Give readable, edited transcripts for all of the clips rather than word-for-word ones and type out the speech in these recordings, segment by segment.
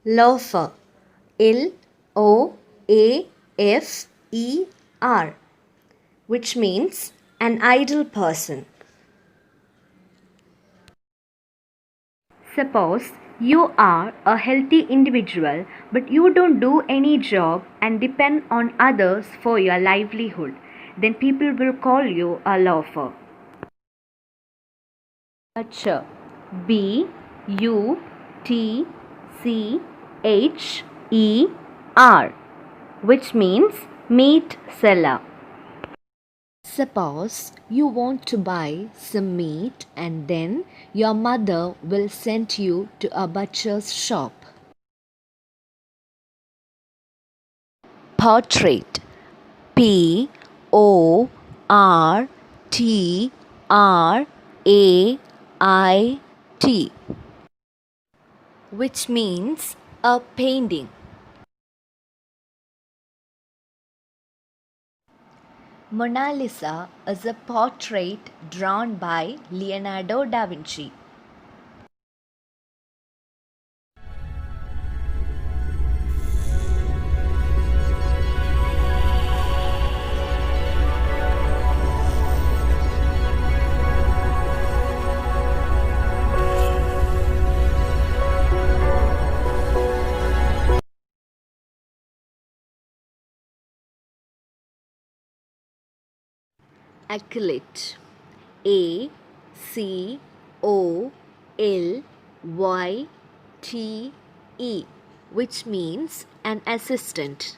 Loafer. Loafer, which means an idle person. Suppose you are a healthy individual but you don't do any job and depend on others for your livelihood. Then people will call you a loafer. Butcher. Butcher, which means meat seller. Suppose you want to buy some meat and then your mother will send you to a butcher's shop. Portrait. Portrait, which means a painting. Mona Lisa is a portrait drawn by Leonardo da Vinci. Acolyte. Acolyte, which means an assistant.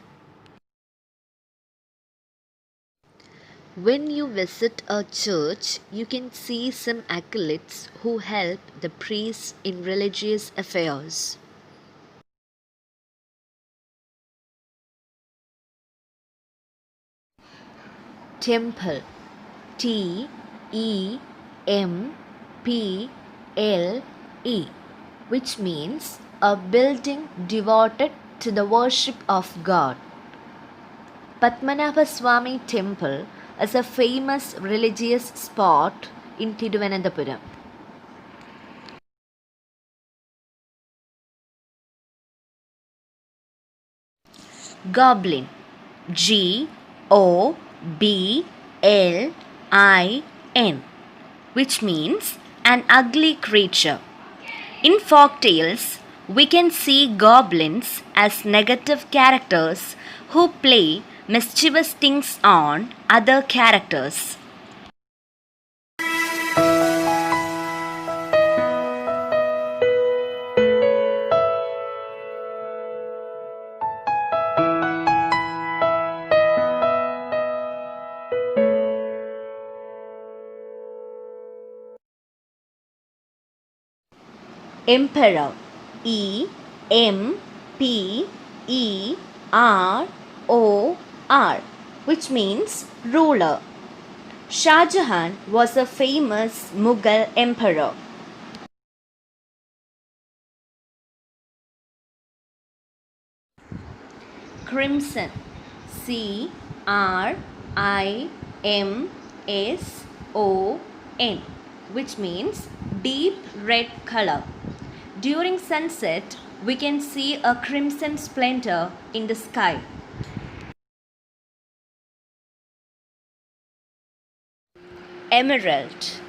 When you visit a church, you can see some acolytes who help the priests in religious affairs. Temple. Temple, which means a building devoted to the worship of God. Padmanabha Swami Temple is a famous religious spot in Thiruvananthapuram. Goblin. Goblin, which means an ugly creature. In folk tales, we can see goblins as negative characters who play mischievous things on other characters. Emperor. Emperor, which means ruler. Shah Jahan was a famous Mughal emperor. Crimson. Crimson, which means deep red color. During sunset, we can see a crimson splendor in the sky. Emerald.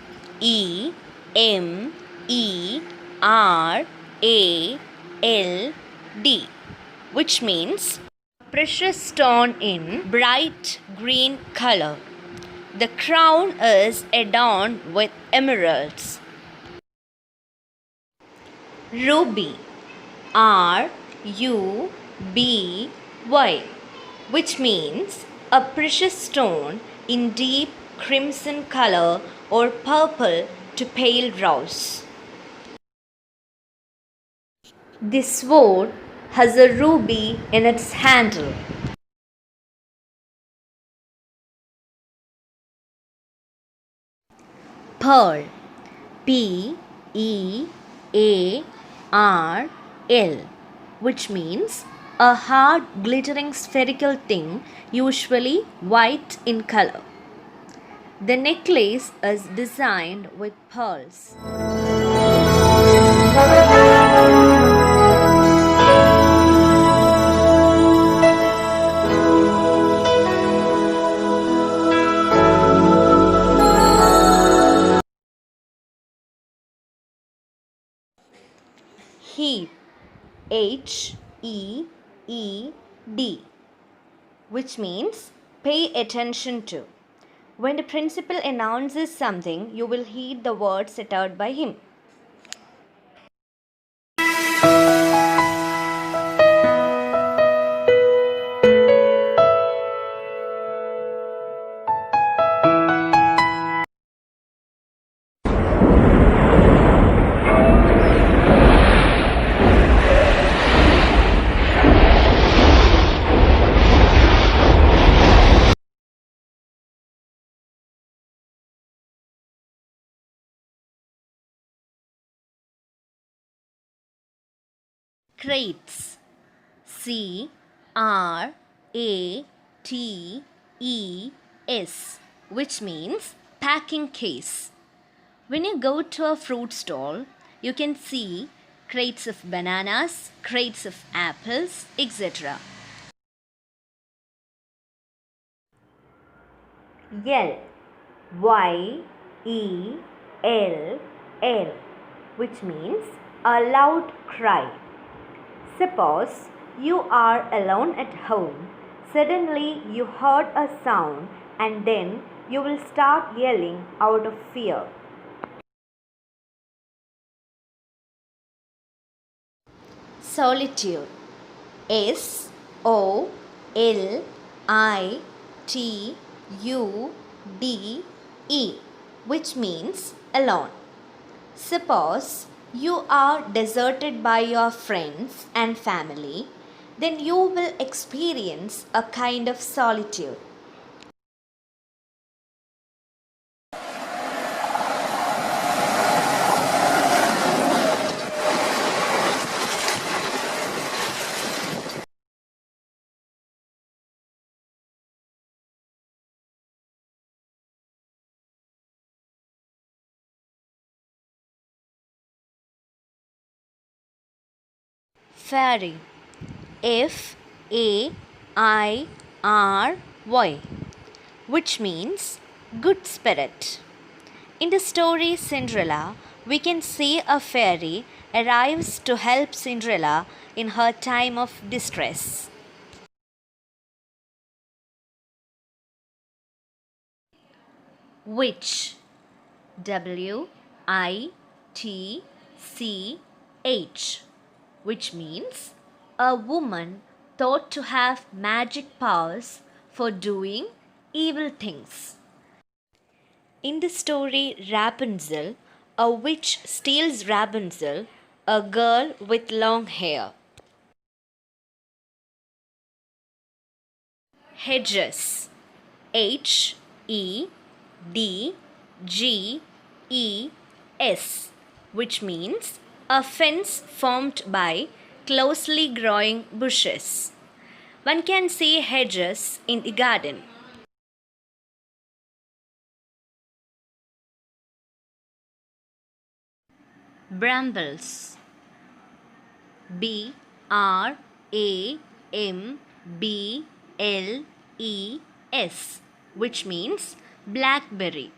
Emerald, which means precious stone in bright green color. The crown is adorned with emeralds. Ruby. Ruby, which means a precious stone in deep crimson color or purple to pale rose. This sword has a ruby in its handle. Pearl. Pearl, which means a hard glittering spherical thing, usually white in color. The necklace is designed with pearls. H-E-E-D, which means pay attention to. When the principal announces something, you will heed the words uttered by him. Crates. C-R-A-T-E-S, which means packing case. When you go to a fruit stall, you can see crates of bananas, crates of apples, etc. Yell. Y-E-L-L, which means a loud cry. Suppose you are alone at home. Suddenly you heard a sound and then you will start yelling out of fear. Solitude. S-O-L-I-T-U-D-E, which means alone. Suppose you are deserted by your friends and family, then you will experience a kind of solitude. Fairy. F-A-I-R-Y, which means good spirit. In the story Cinderella, we can see a fairy arrives to help Cinderella in her time of distress. Witch. W-I-T-C-H, which means a woman thought to have magic powers for doing evil things. In the story Rapunzel, a witch steals Rapunzel, a girl with long hair. Hedges. H-E-D-G-E-S, which means a fence formed by closely growing bushes. One can see hedges in the garden. Brambles. B-R-A-M-B-L-E-S, which means blackberry.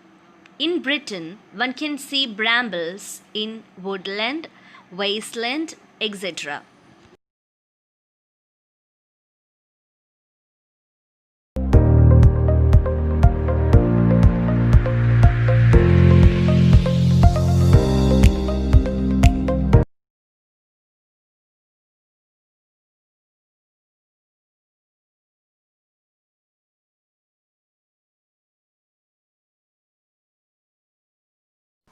In Britain, one can see brambles in woodland, wasteland, etc.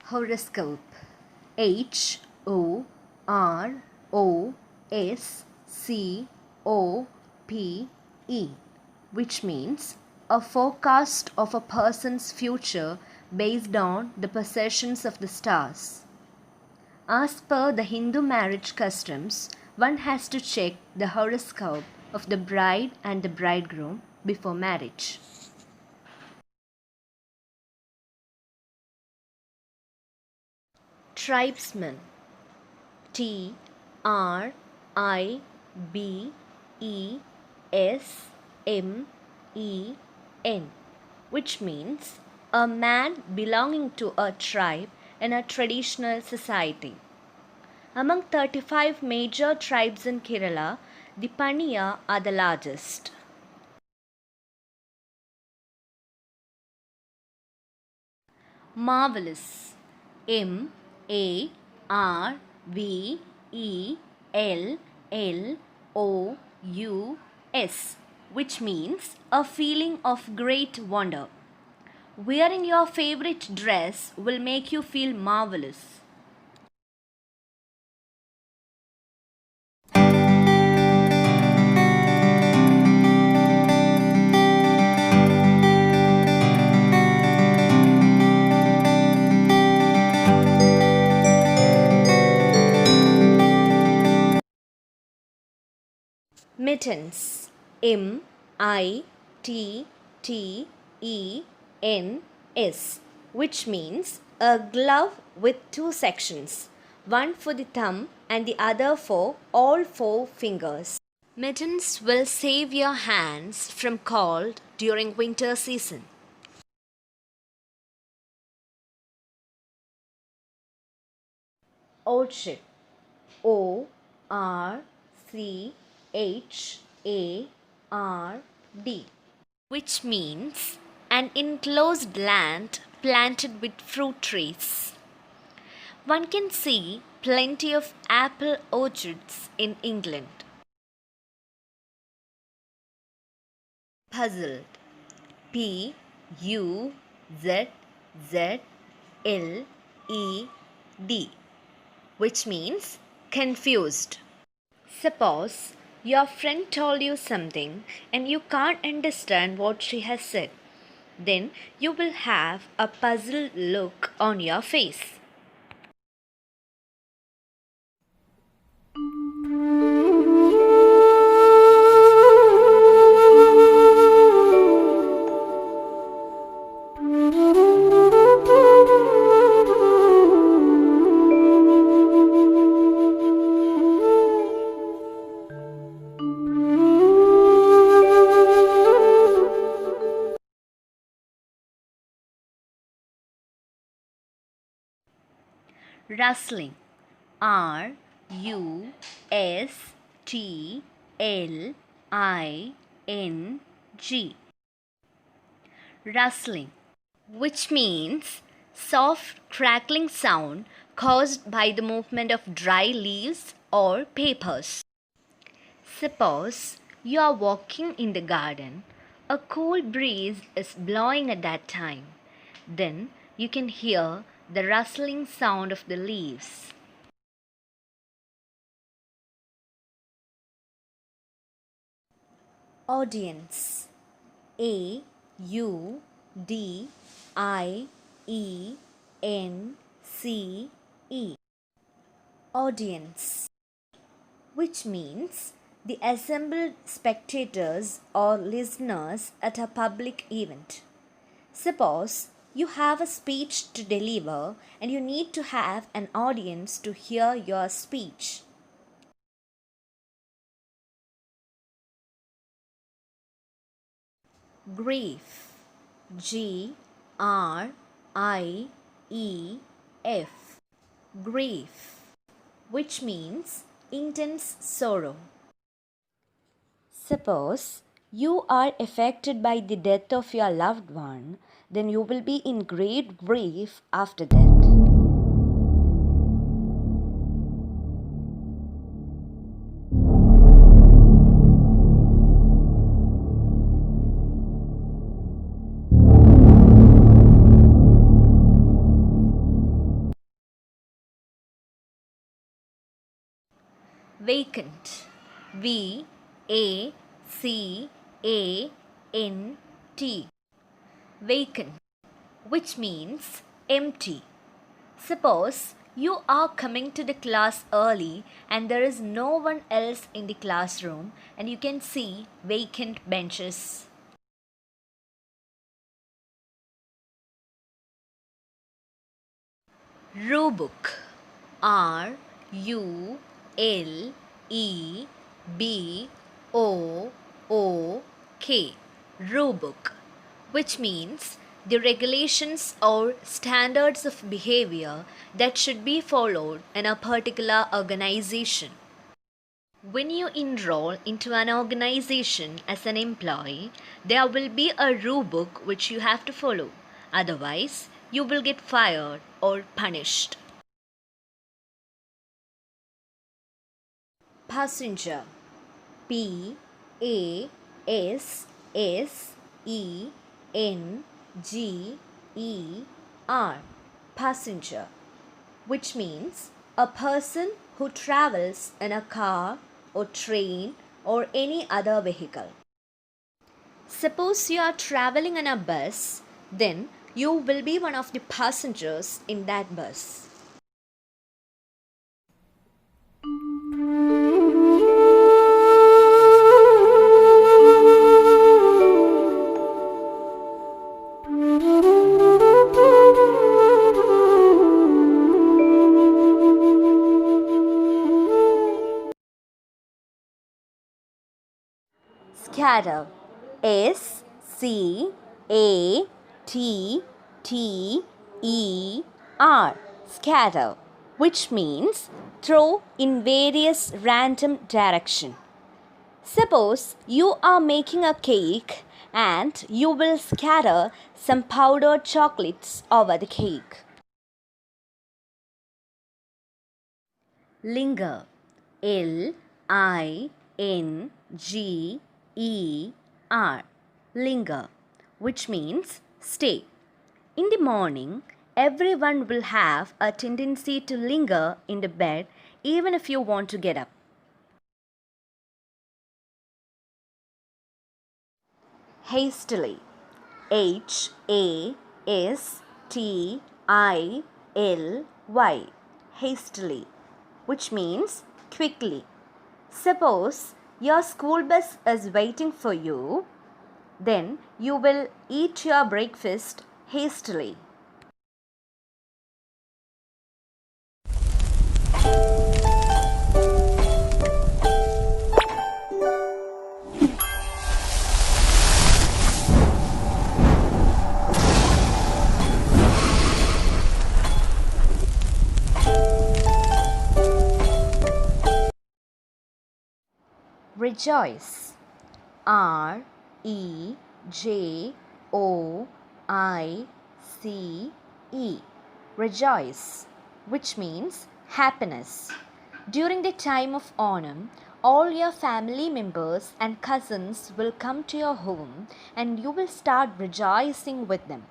Horoscope. Horoscope, which means a forecast of a person's future based on the positions of the stars. As per the Hindu marriage customs, one has to check the horoscope of the bride and the bridegroom before marriage. Tribesman. Tribesmen, which means a man belonging to a tribe in a traditional society. Among 35 major tribes in Kerala, the Paniya are the largest. Marvelous. Marvelous, which means a feeling of great wonder. Wearing your favorite dress will make you feel marvelous. Mittens. Mittens, which means a glove with two sections, one for the thumb and the other for all four fingers. Mittens will save your hands from cold during winter season. Orchard. Orchard, which means an enclosed land planted with fruit trees. One can see plenty of apple orchards in England. Puzzled. Puzzled, which means confused. Suppose your friend told you something and you can't understand what she has said. Then you will have a puzzled look on your face. Rustling. Rustling. Rustling, which means soft crackling sound caused by the movement of dry leaves or papers. Suppose you are walking in the garden, a cool breeze is blowing at that time. Then you can hear the rustling sound of the leaves. Audience. Audience. Audience, which means the assembled spectators or listeners at a public event. Suppose you have a speech to deliver and you need to have an audience to hear your speech. Grief. Grief. Grief, which means intense sorrow. Suppose you are affected by the death of your loved one, then you will be in great grief after that. Vacant. Vacant. Vacant, which means empty. Suppose you are coming to the class early and there is no one else in the classroom and you can see vacant benches. Rulebook. Rulebook, which means the regulations or standards of behavior that should be followed in a particular organization. When you enroll into an organization as an employee, there will be a rule book which you have to follow. Otherwise, you will get fired or punished. Passenger. Passenger. Passenger, which means a person who travels in a car or train or any other vehicle. Suppose you are traveling in a bus, then you will be one of the passengers in that bus. Scatter. S-C-A-T-T-E-R. Scatter, which means throw in various random direction. Suppose you are making a cake and you will scatter some powdered chocolates over the cake. Linger. L-I-N-G-E-R. Linger, which means stay. In the morning, everyone will have a tendency to linger in the bed even if you want to get up. Hastily. H-A-S-T-I-L-Y. Hastily, which means quickly. Suppose your school bus is waiting for you, then you will eat your breakfast hastily. Rejoice. R-E-J-O-I-C-E. Rejoice, which means happiness. During the time of Onam, all your family members and cousins will come to your home and you will start rejoicing with them.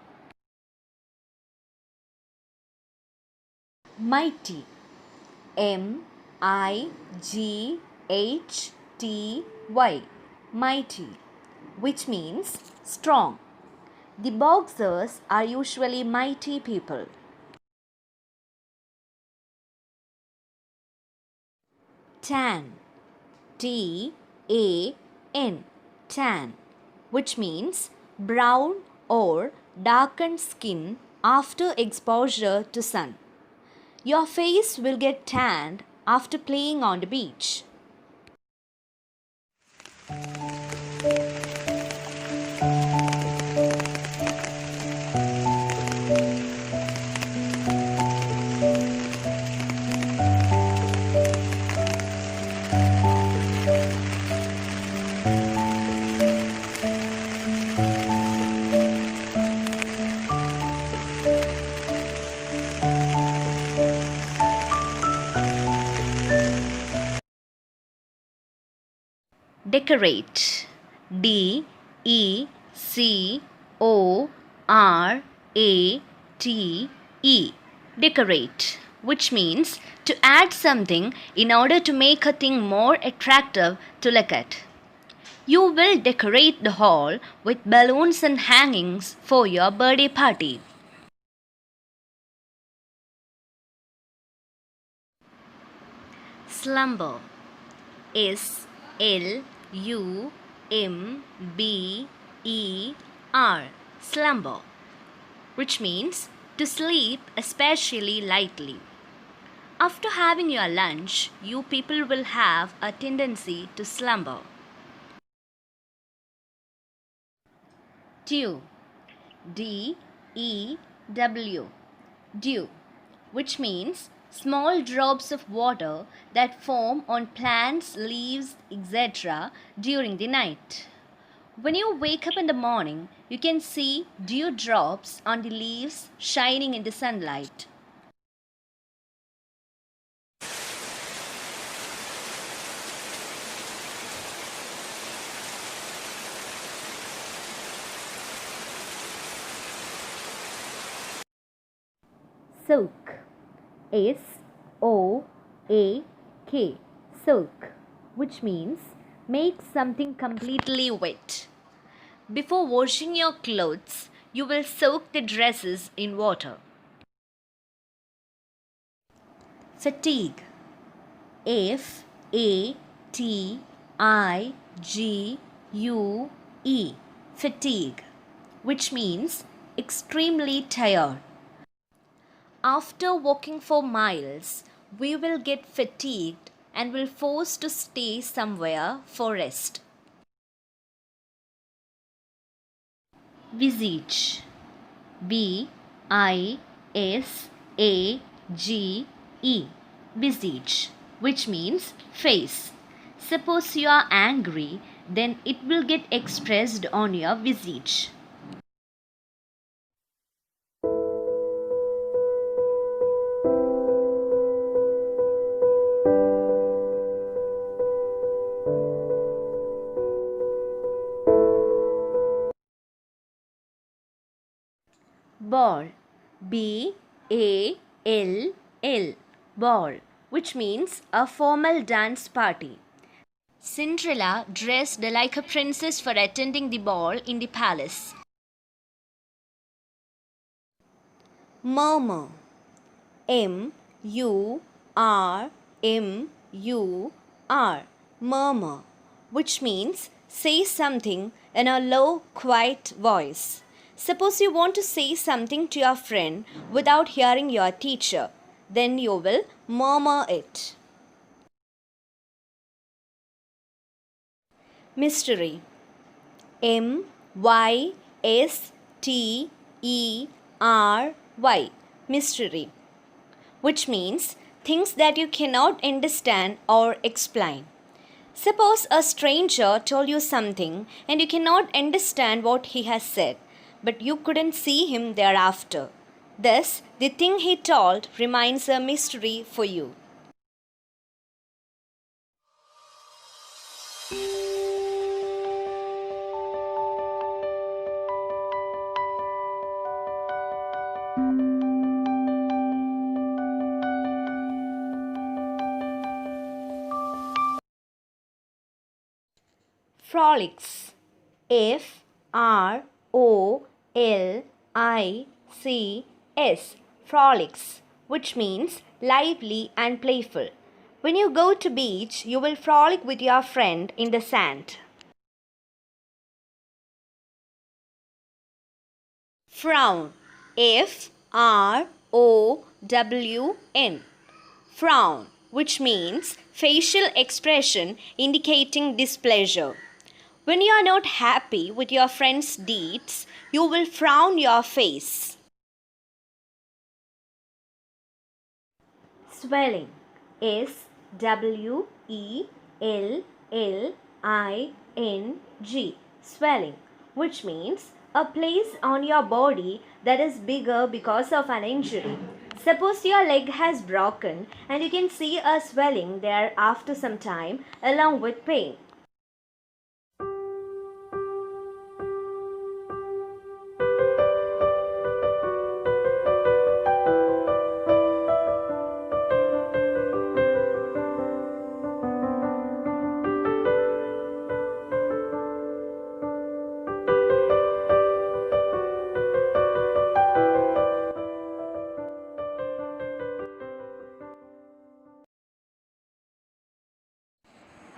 Mighty. M-I-G-H-T-Y. Mighty, which means strong. The boxers are usually mighty people. Tan. T-A-N. Tan, which means brown or darkened skin after exposure to sun. Your face will get tanned after playing on the beach. Decorate. D-E-C-O-R-A-T-E. Decorate, which means to add something in order to make a thing more attractive to look at. You will decorate the hall with balloons and hangings for your birthday party. Slumber. S-L-U-M-B-E-R. Slumber, which means to sleep, especially lightly. After having your lunch, you people will have a tendency to slumber. Dew. D-E-W, dew, which means small drops of water that form on plants, leaves, etc. during the night. When you wake up in the morning, you can see dew drops on the leaves shining in the sunlight. Soak, S-O-A-K, soak, which means make something completely wet. Before washing your clothes, you will soak the dresses in water. Fatigue, F-A-T-I-G-U-E, fatigue, which means extremely tired. After walking for miles, we will get fatigued and will force to stay somewhere for rest. Visage, V-I-S-A-G-E, visage, which means face. Suppose you are angry, then it will get expressed on your visage. Ball, B-A-L-L, ball, which means a formal dance party. Cinderella dressed like a princess for attending the ball in the palace. Murmur, M-U-R-M-U-R, murmur, which means say something in a low, quiet voice. Suppose you want to say something to your friend without hearing your teacher, then you will murmur it. Mystery, M-Y-S-T-E-R-Y, mystery, which means things that you cannot understand or explain. Suppose a stranger told you something and you cannot understand what he has said, but you couldn't see him thereafter. Thus, the thing he told remains a mystery for you. Frolics, F-R-O-L-I-C-S, frolics, which means lively and playful. When you go to beach, you will frolic with your friend in the sand. Frown, F-R-O-W-N, frown, which means facial expression indicating displeasure. When you are not happy with your friend's deeds, you will frown your face. Swelling, S-W-E-L-L-I-N-G, swelling, which means a place on your body that is bigger because of an injury. Suppose your leg has broken and you can see a swelling there after some time along with pain.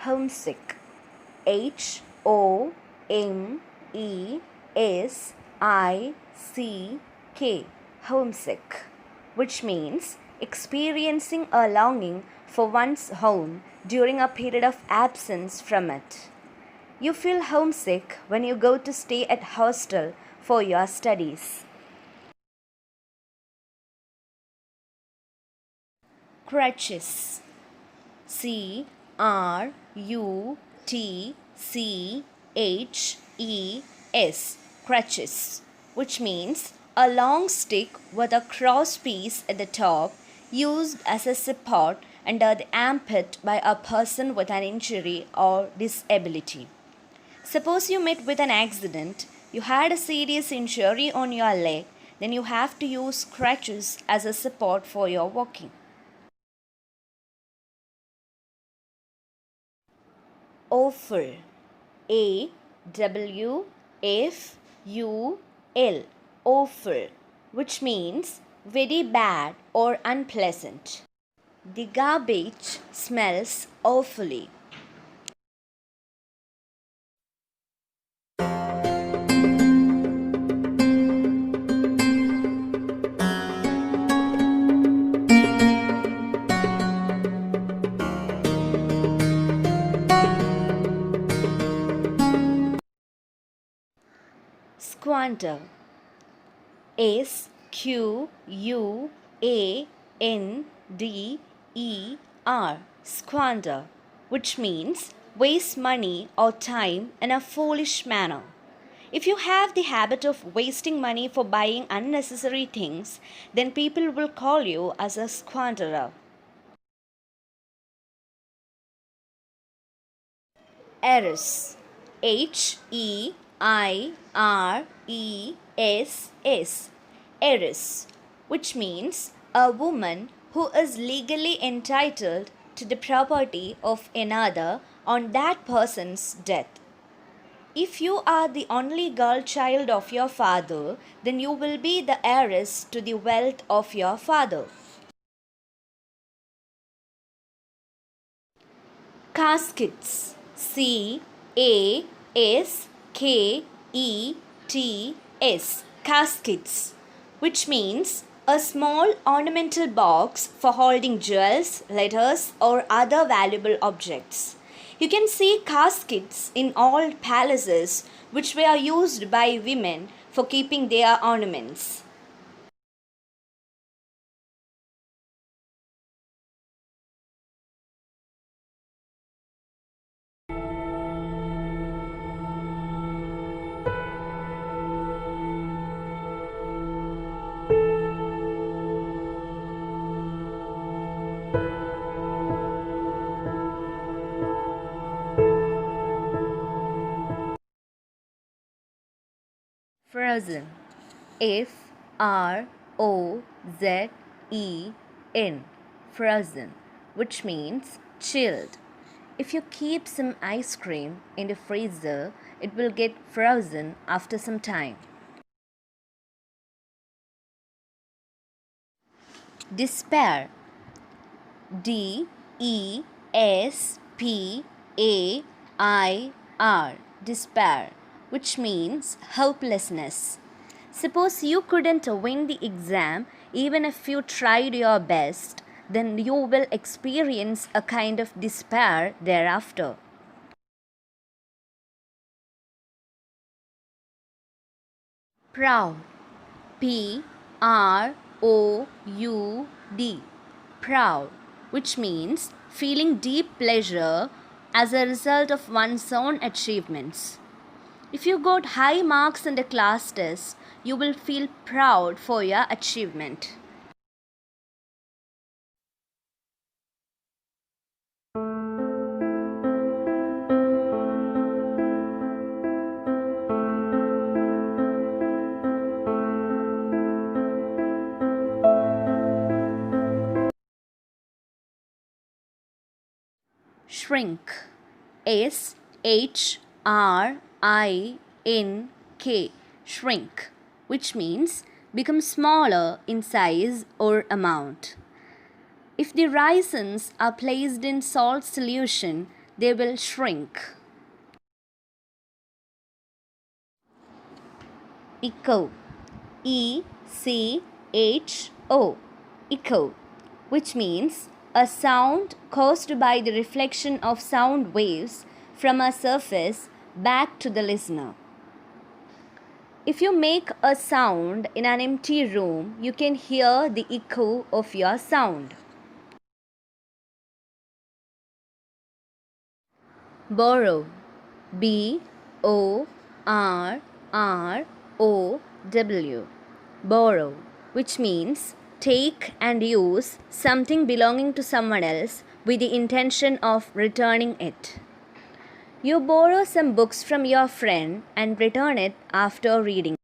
Homesick, H-O-M-E-S-I-C-K, homesick, which means experiencing a longing for one's home during a period of absence from it. You feel homesick when you go to stay at hostel for your studies. Crutches. Crutches. Crutches, which means a long stick with a cross piece at the top used as a support under the armpit by a person with an injury or disability. Suppose you met with an accident, you had a serious injury on your leg, then you have to use crutches as a support for your walking. Awful. AWFUL. Awful, which means very bad or unpleasant. The garbage smells awfully. Squander. SQUANDER. Squander, which means waste money or time in a foolish manner. If you have the habit of wasting money for buying unnecessary things, then people will call you as a squanderer. Heiress. HEIRESS. Heiress, which means a woman who is legally entitled to the property of another on that person's death. If you are the only girl child of your father, then you will be the heiress to the wealth of your father. Caskets. CASKETS. Caskets, which means a small ornamental box for holding jewels, letters, or other valuable objects. You can see caskets in all palaces, which were used by women for keeping their ornaments. Frozen. FROZEN. Frozen, which means chilled. If you keep some ice cream in the freezer, it will get frozen after some time. Despair. DESPAIR. Despair, which means hopelessness. Suppose you couldn't win the exam even if you tried your best, then you will experience a kind of despair thereafter. Proud. PROUD. Proud, which means feeling deep pleasure as a result of one's own achievements. If you got high marks in the class test, you will feel proud for your achievement. Shrink. SHRINK. Shrink, which means become smaller in size or amount. If the raisins are placed in salt solution, they will shrink. Echo. ECHO. Echo, which means a sound caused by the reflection of sound waves from a surface back to the listener. If you make a sound in an empty room, you can hear the echo of your sound. Borrow. Borrow. Borrow, which means take and use something belonging to someone else with the intention of returning it. You borrow some books from your friend and return it after reading.